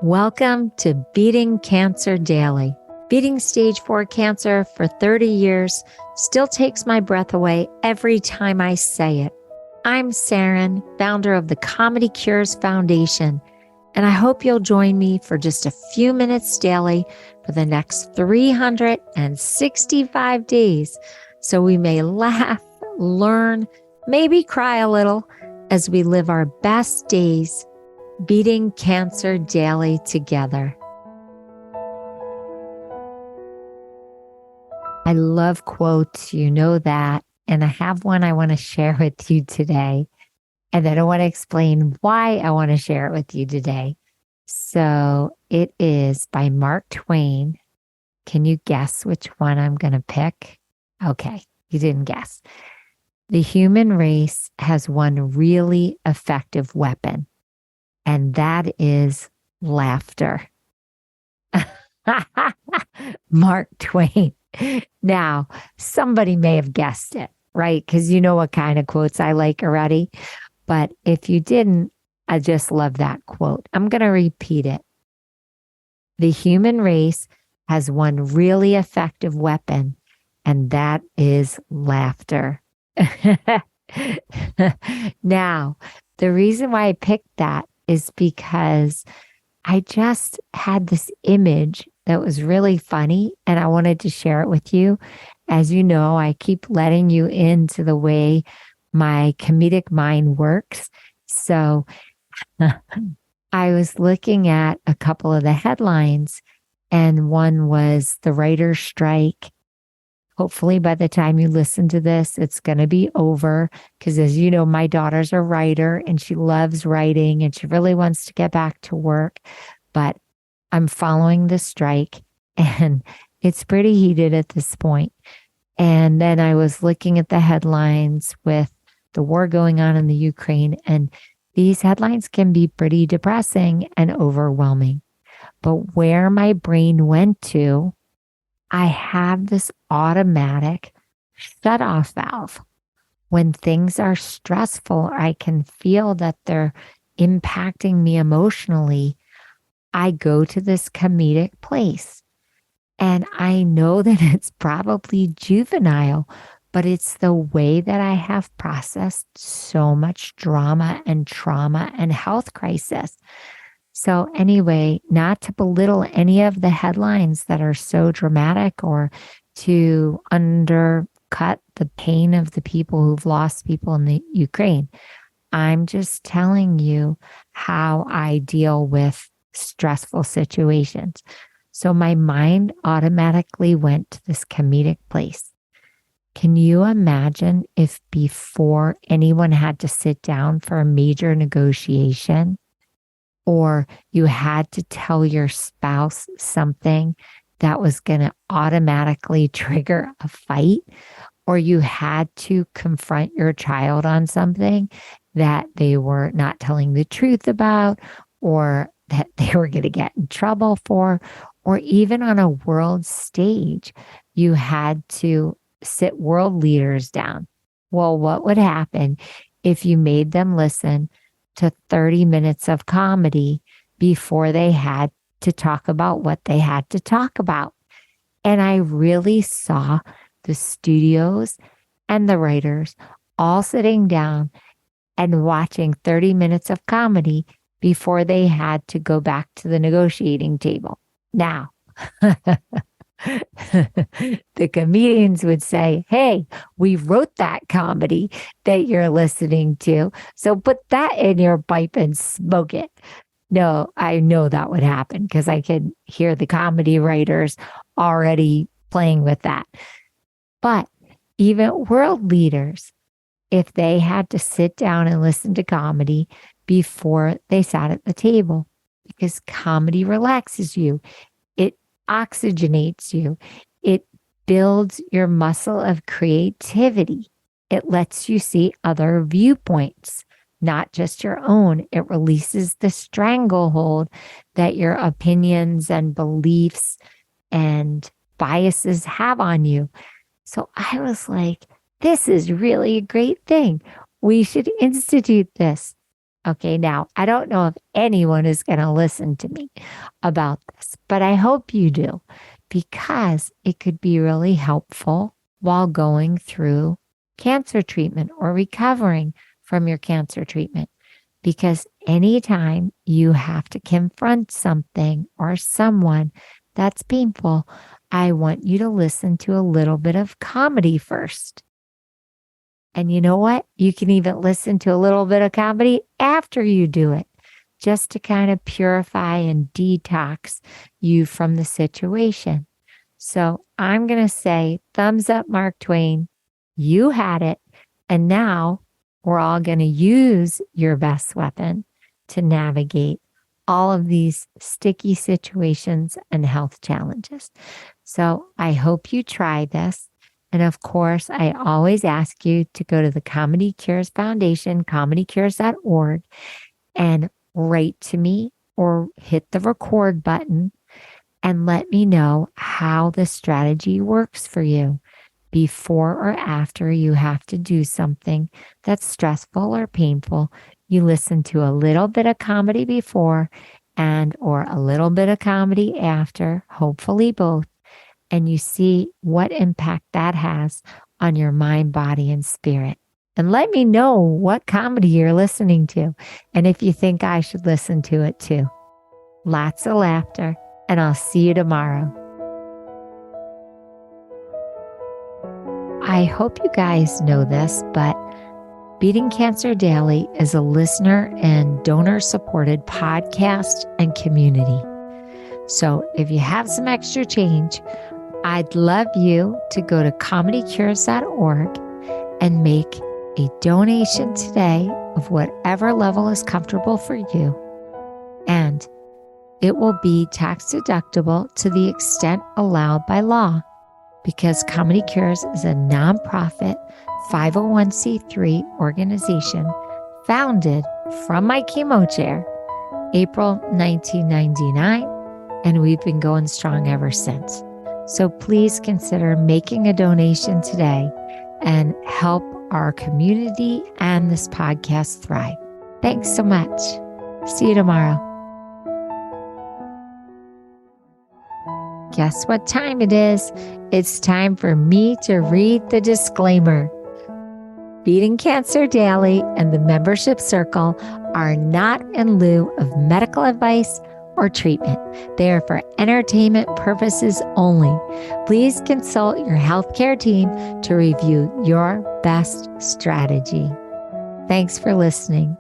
Welcome to Beating Cancer Daily. Beating stage 4 cancer for 30 years still takes my breath away every time I say it. I'm Saranne, founder of the Comedy Cures Foundation, and I hope you'll join me for just a few minutes daily for the next 365 days so we may laugh, learn, maybe cry a little as we live our best days beating cancer daily together. I love quotes, you know that, and I have one I want to share with you today. And then I want to explain why I want to share it with you today. So it is by Mark Twain. Can you guess which one I'm going to pick? Okay, you didn't guess. The human race has one really effective weapon, and that is laughter. Mark Twain. Now, somebody may have guessed it, right? Because you know what kind of quotes I like already. But if you didn't, I just love that quote. I'm going to repeat it. The human race has one really effective weapon, and that is laughter. Now, the reason why I picked that is because I just had this image that was really funny and I wanted to share it with you. As you know, I keep letting you into the way my comedic mind works. So I was looking at a couple of the headlines, and one was the writer's strike. Hopefully by the time you listen to this, it's going to be over because, as you know, my daughter's a writer and she loves writing and she really wants to get back to work. But I'm following the strike and it's pretty heated at this point. And then I was looking at the headlines with the war going on in the Ukraine, and these headlines can be pretty depressing and overwhelming. But where my brain went to, I have this automatic shut-off valve. When things are stressful, I can feel that they're impacting me emotionally. I go to this comedic place. And I know that it's probably juvenile, but it's the way that I have processed so much drama and trauma and health crisis. So anyway, not to belittle any of the headlines that are so dramatic or to undercut the pain of the people who've lost people in the Ukraine. I'm just telling you how I deal with stressful situations. So my mind automatically went to this comedic place. Can you imagine if before anyone had to sit down for a major negotiation, or you had to tell your spouse something that was going to automatically trigger a fight, or you had to confront your child on something that they were not telling the truth about, or that they were going to get in trouble for, or even on a world stage, you had to sit world leaders down. Well, what would happen if you made them listen to 30 minutes of comedy before they had to talk about what they had to talk about? And I really saw the studios and the writers all sitting down and watching 30 minutes of comedy before they had to go back to the negotiating table. Now, the comedians would say, hey, we wrote that comedy that you're listening to, so put that in your pipe and smoke it. No, I know that would happen because I could hear the comedy writers already playing with that. But even world leaders, if they had to sit down and listen to comedy before they sat at the table, because comedy relaxes you, it oxygenates you, it builds your muscle of creativity, it lets you see other viewpoints, not just your own. It releases the stranglehold that your opinions and beliefs and biases have on you. So I was like, this is really a great thing. We should institute this. Okay, now I don't know if anyone is going to listen to me about this, but I hope you do because it could be really helpful while going through cancer treatment or recovering from your cancer treatment. Because anytime you have to confront something or someone that's painful, I want you to listen to a little bit of comedy first. And you know what? You can even listen to a little bit of comedy after you do it, just to kind of purify and detox you from the situation. So I'm going to say, thumbs up, Mark Twain. You had it. And now we're all going to use your best weapon to navigate all of these sticky situations and health challenges. So I hope you try this. And of course, I always ask you to go to the Comedy Cures Foundation, comedycures.org, and write to me or hit the record button and let me know how the strategy works for you before or after you have to do something that's stressful or painful. You listen to a little bit of comedy before and or a little bit of comedy after, hopefully both, and you see what impact that has on your mind, body, and spirit. And let me know what comedy you're listening to and if you think I should listen to it too. Lots of laughter, and I'll see you tomorrow. I hope you guys know this, but Beating Cancer Daily is a listener and donor-supported podcast and community. So if you have some extra change, I'd love you to go to comedycures.org and make a donation today of whatever level is comfortable for you. And it will be tax deductible to the extent allowed by law, because Comedy Cures is a nonprofit 501c3 organization founded from my chemo chair, April 1999, and we've been going strong ever since. So please consider making a donation today and help our community and this podcast thrive. Thanks so much. See you tomorrow. Guess what time it is? It's time for me to read the disclaimer. Beating Cancer Daily and the membership circle are not in lieu of medical advice or treatment. They are for entertainment purposes only. Please consult your healthcare team to review your best strategy. Thanks for listening.